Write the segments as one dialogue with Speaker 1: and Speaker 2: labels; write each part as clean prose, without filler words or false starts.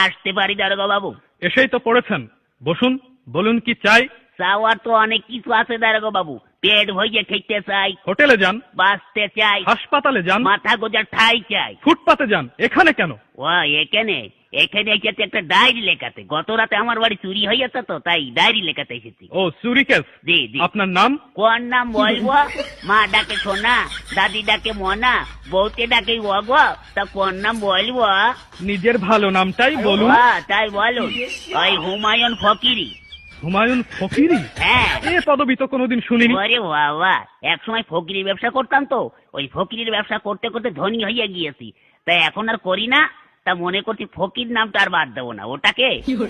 Speaker 1: আসতে পারি দারোগা বাবু?
Speaker 2: এসেই তো পড়েছেন, বসুন, বলুন কি চাই।
Speaker 1: চাওয়ার তো অনেক কিছু আছে দারোগা বাবু। পেট ভরিয়ে খেতে চাই,
Speaker 2: হোটেলে যান,
Speaker 1: বাঁচতে চাই,
Speaker 2: হাসপাতালে যান,
Speaker 1: মাথা গোজার ঠাই চাই।
Speaker 2: ফুটপাতে যান, এখানে কেন?
Speaker 1: ও এখানে এখানে এসেছে একটা ডায়েরি লেখাতে। গত রাতে আমার বাড়ি চুরি হয়ে গেছে তো, তাই ডায়েরি লেখাতে এসেছি।
Speaker 2: ও চুরি কেস?
Speaker 1: জি জি।
Speaker 2: আপনার নাম?
Speaker 1: কোন নাম বলবো? মা ডাকে সোনা, দাদি ডাকে মনা, বউকে ডাকে ওগো, তা কোন নাম বলবো?
Speaker 2: নিজের ভালো নামটাই বলুন।
Speaker 1: তাই বলুন, ওই হুমায়ুন ফকিরি।
Speaker 2: হুমায়ুন ফকিরি?
Speaker 1: হ্যাঁ।
Speaker 2: এ পদবি তো কোনোদিন শুনিনি।
Speaker 1: আরে বাবা, এক সময় ফকিরির ব্যবসা করতাম তো, ওই ফকিরির ব্যবসা করতে করতে ধনী হয়ে গিয়েছি, তাই এখন আর করি না। তা মনে করছি ফকির নামটা আর বাদ দেবো না, ওটাকে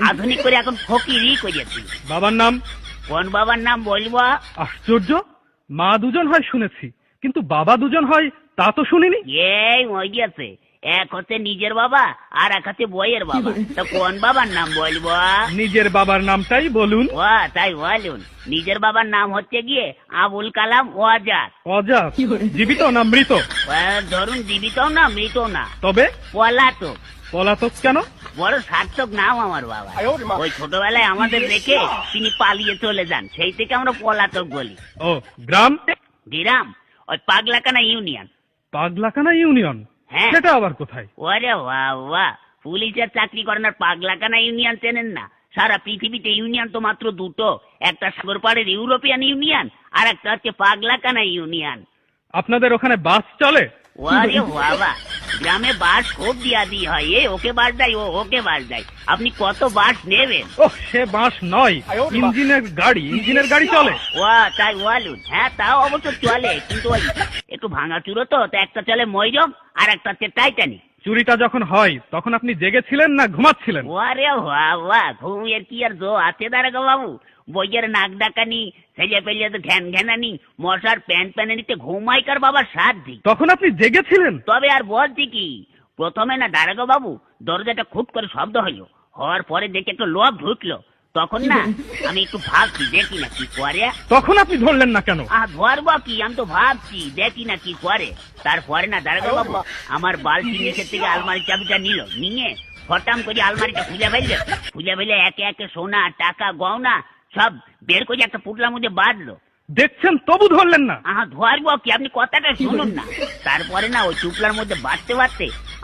Speaker 1: আধুনিক করে এখন ফকিরই করেছি।
Speaker 2: বাবার নাম?
Speaker 1: কোন বাবার নাম বলবো?
Speaker 2: আশ্চর্য, মা দুজন হয় শুনেছি, কিন্তু বাবা দুজন হয় তা তো শুনিনি।
Speaker 1: এই ওই গেছে, এক হচ্ছে নিজের বাবা আর এক হচ্ছে বইয়ের বাবা। তা কোন বাবার নাম বলবো?
Speaker 2: নিজের বাবার নামটাই বলুন।
Speaker 1: ও তাই বলুন, নিজের বাবার নাম হচ্ছে গিয়ে আবুল কালাম ওয়াজাদ।
Speaker 2: অজাত? জীবিত না মৃত?
Speaker 1: ধরুন জীবিত না মৃত না,
Speaker 2: তবে
Speaker 1: পলাতক।
Speaker 2: পলাতক কেন?
Speaker 1: বড় সার্থক নাম আমার বাবা। ওই ছোটবেলায় আমাদের রেখে তিনি পালিয়ে চলে যান, সেই থেকে আমরা পলাতক বলি।
Speaker 2: ও গ্রাম?
Speaker 1: গ্রাম ওই পাগলাকানা ইউনিয়ন।
Speaker 2: পাগলাকানা ইউনিয়ন?
Speaker 1: হ্যাঁ।
Speaker 2: সেটা আবার কোথায়?
Speaker 1: ওরে বাবা, পুলিশের চাকরি করেন আর পাগলাকানা ইউনিয়ন চেনেন না? সারা পৃথিবীতে ইউনিয়ন তো মাত্র দুটো, একটা সাগর পাড়ের ইউরোপিয়ান ইউনিয়ন আর একটা হচ্ছে পাগলাকানা ইউনিয়ন।
Speaker 2: আপনাদের ওখানে বাস চলে?
Speaker 1: ওরে বাবা, গ্রামে বাস খুব দিয়া দি হয়, ওকে বাস দেয়, ওকে বাস দেয়। আপনি কত বাস নেবেন?
Speaker 2: ও সে বাস নয়, ইঞ্জিনের গাড়ি। ইঞ্জিনের গাড়ি চলে?
Speaker 1: ও তাই বলুন। হ্যাঁ তাও অবশ্য চলে, কিন্তু ওই একটু ভাঙাচুরো তো, একটা চলে ময়ূরম আর একটা হচ্ছে টাইটানিক।
Speaker 2: চুরিটা যখন হয় তখন আপনি জেগেছিলেন না ঘুমাচ্ছিলেন?
Speaker 1: ওরে বাবা, ঘুমের কি আর জো আছে দারোগা বাবু? বইয়ের নাক ডাকানি, ছেলে পেলে তো ঘ্যান ঘ্যানানি, মশার প্যান প্যানানিতে ঘুমাইকার বাবার সাধ্যি।
Speaker 2: তখন আপনি জেগেছিলেন?
Speaker 1: তবে আর বলছি কি, প্রথমে না দারোগা বাবু দরজাটা খুব করে শব্দ হইলো, হওয়ার পরে দেখে একটু লোভ ঢুকলো, তখন না আমি একটু ভাবছি দেখি না কি করে।
Speaker 2: তখন আপনি ধরলেন না কেন?
Speaker 1: ধরবো কি, আমি তো ভাবছি দেখি না কি করে। তারপরে না দারোগা বাবু আমার বালতি নিচের থেকে আলমারি চাবিটা নিয়ে ফটাম করে আলমারিটা খুলে ফেলে একে একে সোনা টাকা গয়না সব বের করে একটা পুটলার মধ্যে বাঁধলো।
Speaker 2: দেখছেন তবু ধরলেন না?
Speaker 1: ধরবো কি, আপনি কথাটা শুনুন না। তারপরে না ওই টুকলার মধ্যে বাঁধতে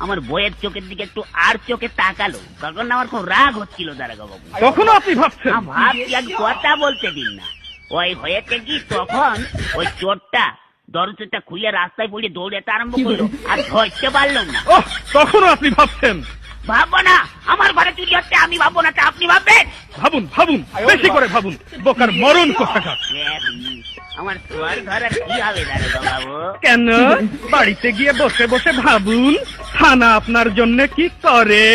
Speaker 1: আমার বইয়ের চোখের দিকে একটু আর চোখে তাকালো, তখন আমার খুব রাগ হচ্ছিল দারোগা বাবু।
Speaker 2: তখনও আপনি ভাবছেন?
Speaker 1: ভাবছি, আগে কথা বলতে দিন না। ওই হয়েছে কি, তখন ওই চোরটা দরজাটা খুলে রাস্তায় পড়ে দৌড়াতে আরম্ভ করলো, আর ধরতে পারলাম না।
Speaker 2: তখনও আপনি ভাবছেন?
Speaker 1: ভাববো না, আমার ঘরে চুরি হচ্ছে, আমি ভাববো না, আপনি ভাববেন?
Speaker 2: ভাবুন, বেশি করে ভাবুন, বোকার মরণ কোথাকার।
Speaker 1: আমার তোর ঘর আর কি হবে দারোগা বাবু?
Speaker 2: কেন? বাড়িতে গিয়ে বসে বসে ভাবুন, থানা আপনার জন্য কি করে।